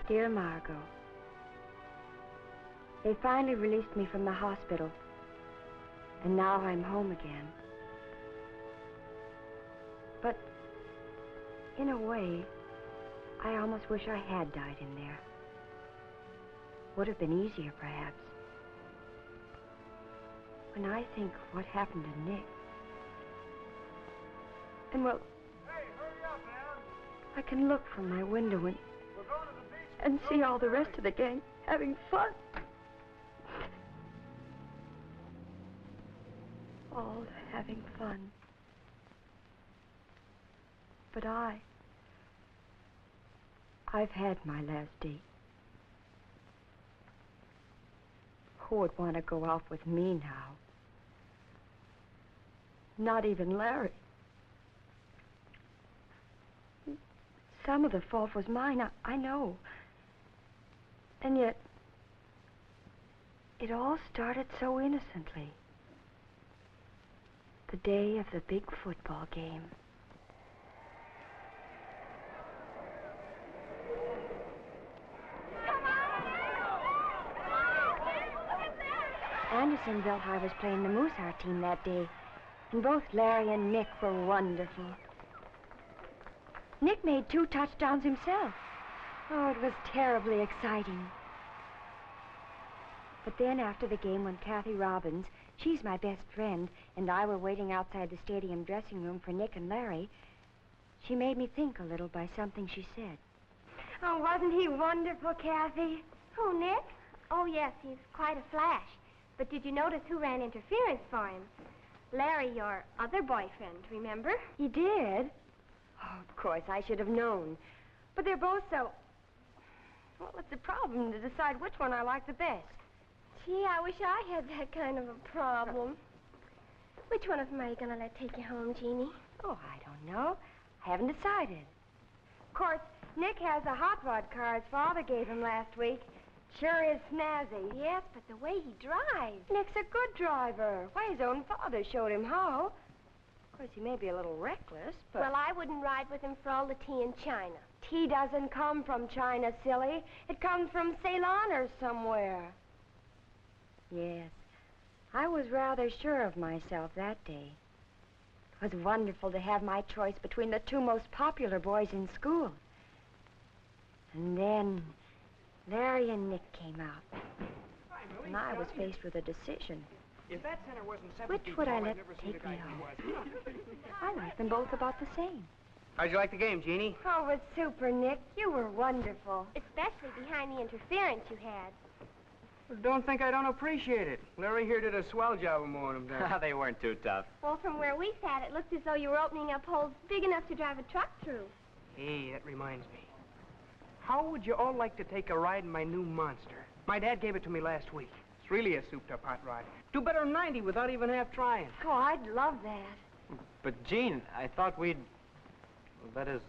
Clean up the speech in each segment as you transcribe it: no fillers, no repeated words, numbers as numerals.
Dear Margot, they finally released me from the hospital, and now I'm home again. But, in a way, I almost wish I had died in there. Would have been easier, perhaps. When I think what happened to Nick, and well, hey, hurry up, man. I can look from my window and see all the rest of the gang having fun. All having fun. But I've had my last date. Who would want to go off with me now? Not even Larry. Some of the fault was mine, I know. And yet, it all started so innocently. The day of the big football game. Andersonville High was playing the Mooseheart team that day, and both Larry and Nick were wonderful. Nick made 2 touchdowns himself. Oh, it was terribly exciting. But then after the game, when Kathy Robbins, she's my best friend, and I were waiting outside the stadium dressing room for Nick and Larry, she made me think a little by something she said. Oh, wasn't he wonderful, Kathy? Who, Nick? Oh, yes, he's quite a flash. But did you notice who ran interference for him? Larry, your other boyfriend, remember? He did? Oh, of course, I should have known. But they're both so... Well, it's a problem to decide which one I like the best. Gee, I wish I had that kind of a problem. Which one of them are you going to let take you home, Jeannie? Oh, I don't know. I haven't decided. Of course, Nick has a hot rod car his father gave him last week. Sure is snazzy. Yes, but the way he drives. Nick's a good driver. Why, his own father showed him how. Of course, he may be a little reckless, but... Well, I wouldn't ride with him for all the tea in China. Tea doesn't come from China, silly. It comes from Ceylon or somewhere. Yes, I was rather sure of myself that day. It was wonderful to have my choice between the 2 most popular boys in school. And then Larry and Nick came out. And I was faced with a decision. If that center wasn't 7 Which feet would I tall, let I'd never seen take a guy me who home? was. I liked them both about the same. How'd you like the game, Jeannie? Oh, it was super, Nick. You were wonderful. Especially behind the interference you had. Don't think I don't appreciate it. Larry here did a swell job of mowing them down. They weren't too tough. Well, from where we sat, it looked as though you were opening up holes big enough to drive a truck through. Hey, that reminds me. How would you all like to take a ride in my new monster? My dad gave it to me last week. It's really a souped-up hot rod. Do better than 90 without even half trying. Oh, I'd love that. But, Gene, I thought we'd... Well, that is,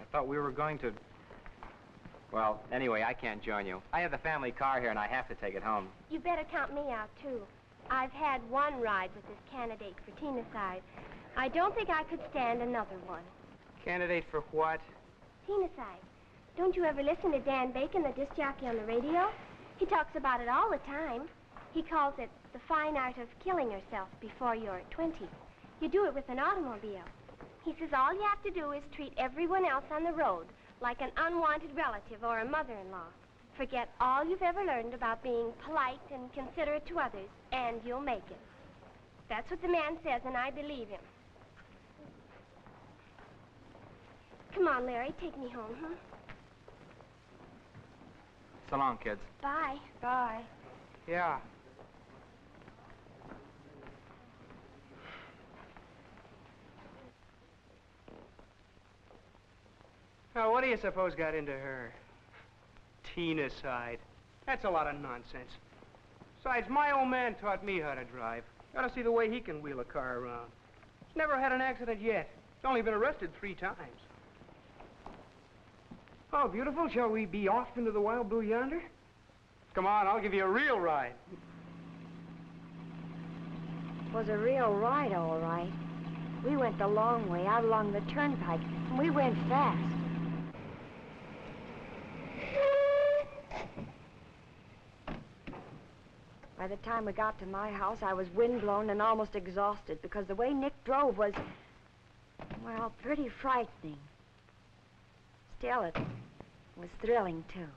I thought we were going to... Well, anyway, I can't join you. I have the family car here, and I have to take it home. You better count me out, too. I've had one ride with this candidate for Tina-side. I don't think I could stand another one. Candidate for what? Tina-side. Don't you ever listen to Dan Bacon, the disc jockey on the radio? He talks about it all the time. He calls it the fine art of killing yourself before you're 20. You do it with an automobile. He says all you have to do is treat everyone else on the road like an unwanted relative or a mother-in-law. Forget all you've ever learned about being polite and considerate to others, and you'll make it. That's what the man says, and I believe him. Come on, Larry, take me home, huh? So long, kids. Bye. Bye. Yeah. Now, what do you suppose got into her? Tina-side. That's a lot of nonsense. Besides, my old man taught me how to drive. You ought to see the way he can wheel a car around. He's never had an accident yet. He's only been arrested 3 times. Oh, beautiful. Shall we be off into the wild blue yonder? Come on, I'll give you a real ride. It was a real ride, all right. We went the long way out along the turnpike, and we went fast. By the time we got to my house, I was windblown and almost exhausted because the way Nick drove was, well, pretty frightening. Still, it was thrilling, too.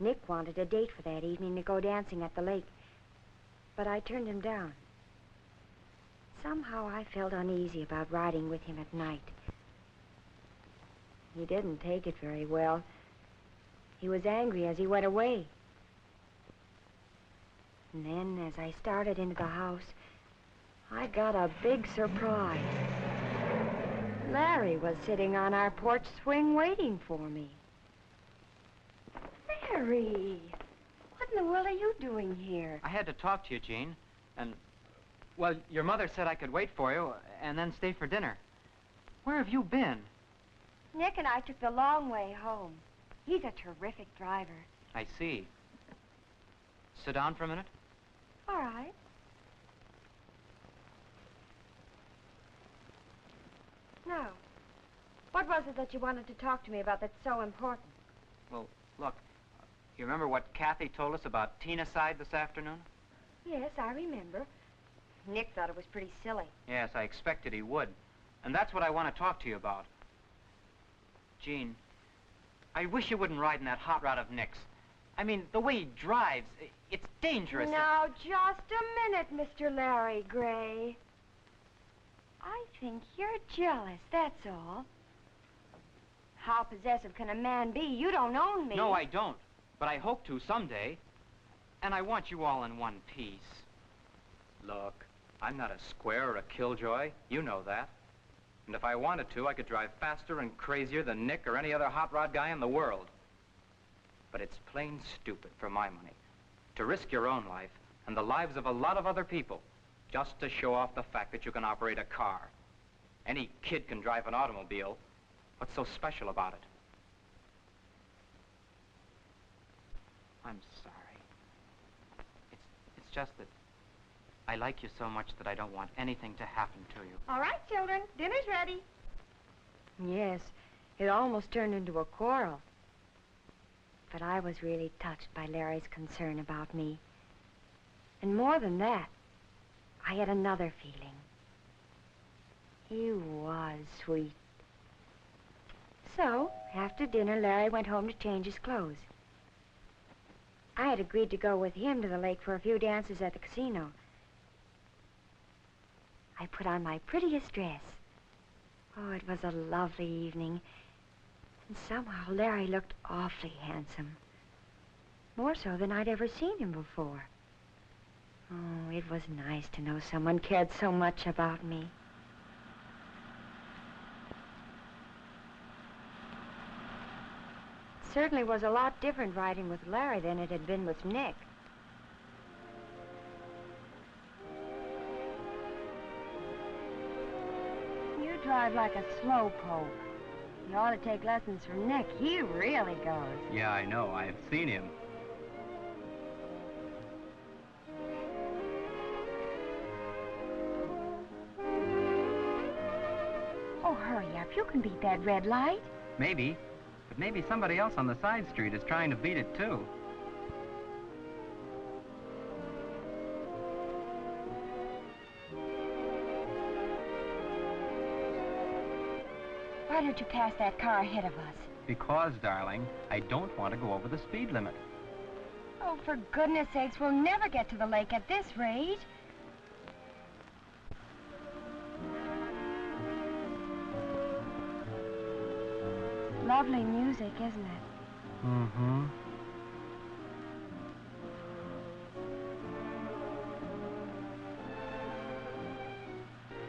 Nick wanted a date for that evening to go dancing at the lake, but I turned him down. Somehow I felt uneasy about riding with him at night. He didn't take it very well. He was angry as he went away. And then, as I started into the house, I got a big surprise. Larry was sitting on our porch swing waiting for me. Larry! What in the world are you doing here? I had to talk to you, Jean, and, well, your mother said I could wait for you and then stay for dinner. Where have you been? Nick and I took the long way home. He's a terrific driver. I see. Sit down for a minute. All right. Now, what was it that you wanted to talk to me about that's so important? Well, look, you remember what Kathy told us about Tina-side this afternoon? Yes, I remember. Nick thought it was pretty silly. Yes, I expected he would. And that's what I want to talk to you about. Jean, I wish you wouldn't ride in that hot rod of Nick's. I mean, the way he drives, it's dangerous. Now, just a minute, Mr. Larry Gray. I think you're jealous, that's all. How possessive can a man be? You don't own me. No, I don't. But I hope to someday. And I want you all in one piece. Look, I'm not a square or a killjoy. You know that. And if I wanted to, I could drive faster and crazier than Nick or any other hot rod guy in the world. But it's plain stupid, for my money, to risk your own life and the lives of a lot of other people just to show off the fact that you can operate a car. Any kid can drive an automobile. What's so special about it? I'm sorry. It's just that I like you so much that I don't want anything to happen to you. All right, children, dinner's ready. Yes, it almost turned into a quarrel. But I was really touched by Larry's concern about me. And more than that, I had another feeling. He was sweet. So, after dinner, Larry went home to change his clothes. I had agreed to go with him to the lake for a few dances at the casino. I put on my prettiest dress. Oh, it was a lovely evening. And somehow Larry looked awfully handsome. More so than I'd ever seen him before. Oh, it was nice to know someone cared so much about me. It certainly was a lot different riding with Larry than it had been with Nick. You drive like a slowpoke. You ought to take lessons from Nick. He really goes. Yeah, I know. I've seen him. Oh, hurry up. You can beat that red light. Maybe. But maybe somebody else on the side street is trying to beat it, too. Why don't you pass that car ahead of us? Because, darling, I don't want to go over the speed limit. Oh, for goodness sakes, we'll never get to the lake at this rate. Lovely music, isn't it? Mm-hmm.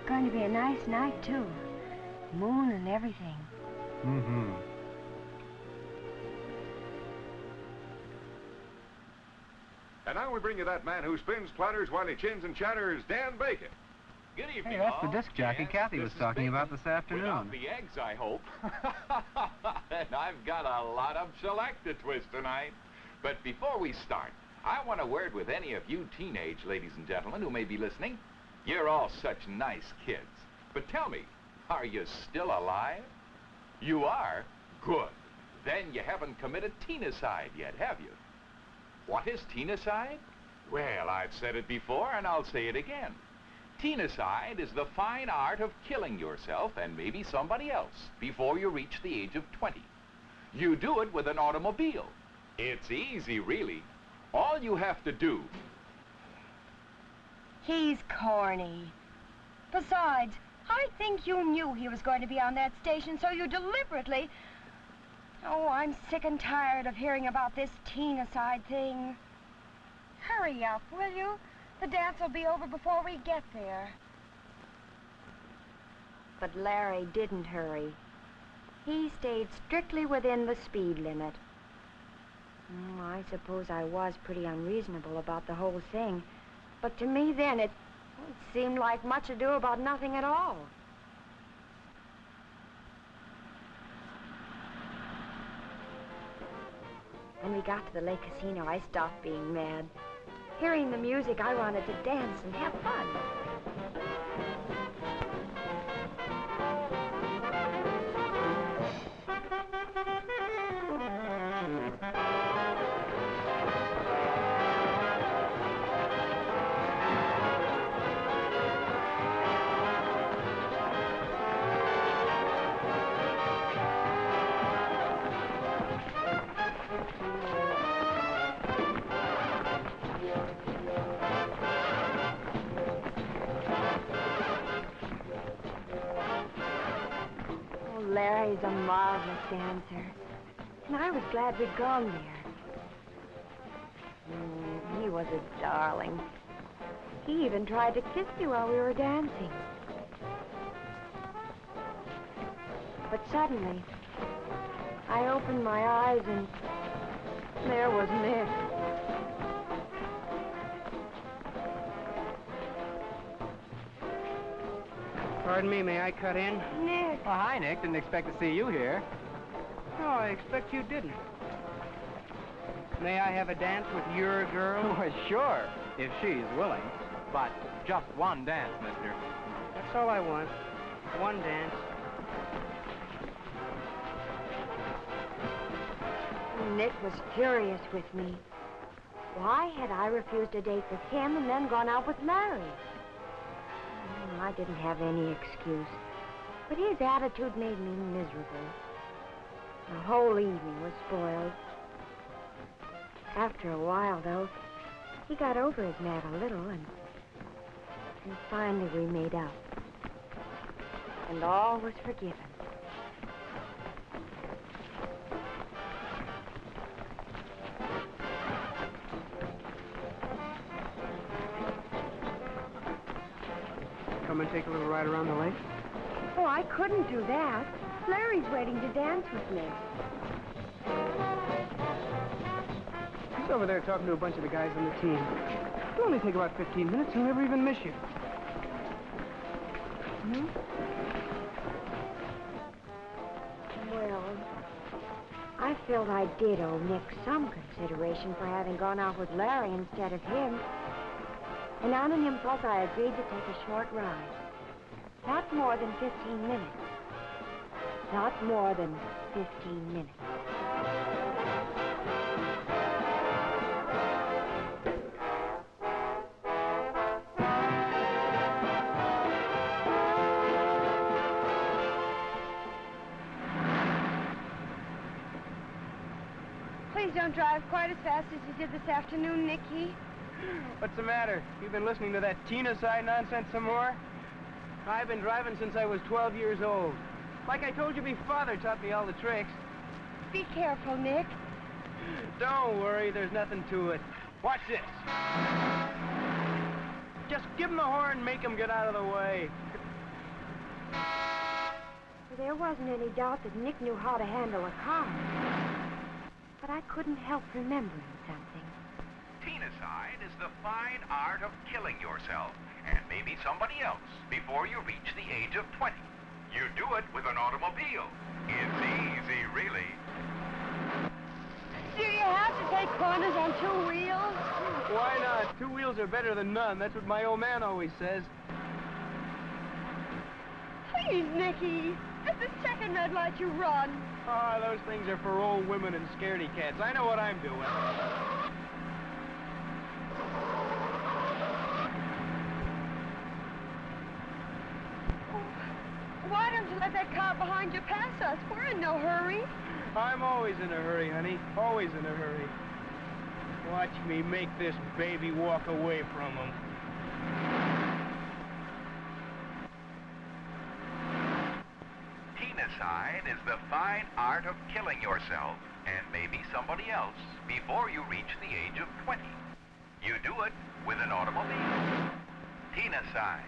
Going to be a nice night, too. Moon and everything. Mm-hmm. And now we bring you that man who spins platters while he chins and chatters, Dan Bacon. Good evening, Hey, that's all. the disc jockey Yes, Kathy this was is talking Bacon. about this afternoon. Without the eggs, I hope. And I've got a lot of shellac to twist tonight. But before we start, I want a word with any of you teenage ladies and gentlemen who may be listening. You're all such nice kids. But tell me, are you still alive? You are? Good. Then you haven't committed Tina-side yet, have you? What is Tina-side? Well, I've said it before, and I'll say it again. Teenicide is the fine art of killing yourself and maybe somebody else before you reach the age of 20. You do it with an automobile. It's easy, really. All you have to do... He's corny. Besides, I think you knew he was going to be on that station, so you deliberately... Oh, I'm sick and tired of hearing about this teen-aside thing. Hurry up, will you? The dance will be over before we get there. But Larry didn't hurry. He stayed strictly within the speed limit. I suppose I was pretty unreasonable about the whole thing. But to me then, it seemed like much ado about nothing at all. When we got to the Lake Casino, I stopped being mad. Hearing the music, I wanted to dance and have fun. Larry's a marvelous dancer, and I was glad we'd gone there. He was a darling. He even tried to kiss me while we were dancing. But suddenly, I opened my eyes and there was Nick. Pardon me, may I cut in? Nick. Well, hi, Nick. Didn't expect to see you here. No, I expect you didn't. May I have a dance with your girl? Well, sure, if she's willing. But just one dance, mister. That's all I want. One dance. Nick was furious with me. Why had I refused a date with him and then gone out with Larry? I didn't have any excuse, but his attitude made me miserable. The whole evening was spoiled. After a while, though, he got over his mad a little, and finally we made up. And all was forgiven. Come and take a little ride around the lake? Oh, I couldn't do that. Larry's waiting to dance with me. He's over there talking to a bunch of the guys on the team. It'll only take about 15 minutes. He'll never even miss you. Well, I felt I did owe Nick some consideration for having gone out with Larry instead of him. And on an impulse, I agreed to take a short ride. Not more than 15 minutes. Not more than 15 minutes. Please don't drive quite as fast as you did this afternoon, Nicky. What's the matter? You've been listening to that Tina-side nonsense some more? I've been driving since I was 12 years old. Like I told you, my father taught me all the tricks. Be careful, Nick. Don't worry, there's nothing to it. Watch this. Just give him the horn and make him get out of the way. There wasn't any doubt that Nick knew how to handle a car. But I couldn't help remembering something. Tina-side is the fine art of killing yourself and maybe somebody else before you reach the age of 20. You do it with an automobile. It's easy, really. Do you have to take corners on two wheels? Why not? Two wheels are better than none. That's what my old man always says. Please, Nicky. At the second red light, you run. Ah, those things are for old women and scaredy cats. I know what I'm doing. don't you let that car behind you pass us. We're in no hurry. I'm always in a hurry, honey. Always in a hurry. Watch me make this baby walk away from him. Tenacide is the fine art of killing yourself and maybe somebody else before you reach the age of 20. You do it with an automobile. Tenacide,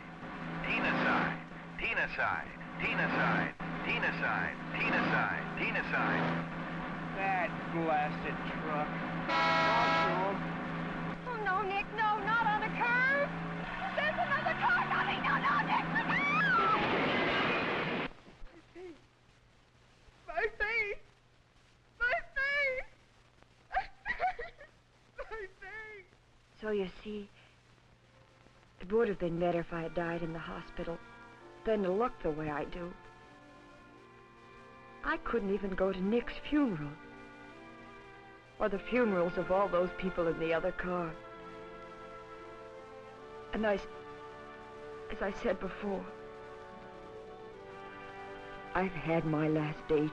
tenacide, tenacide, tenacide, tenacide, tenacide, tenacide. That blasted truck. I'll show him. Oh, no, Nick, no, not on a curve. There's another car coming. No, no, Nick, look out! My face! My face! My face! So you see, it would have been better if I had died in the hospital than to look the way I do. I couldn't even go to Nick's funeral. Or the funerals of all those people in the other car. And as I said before, I've had my last date.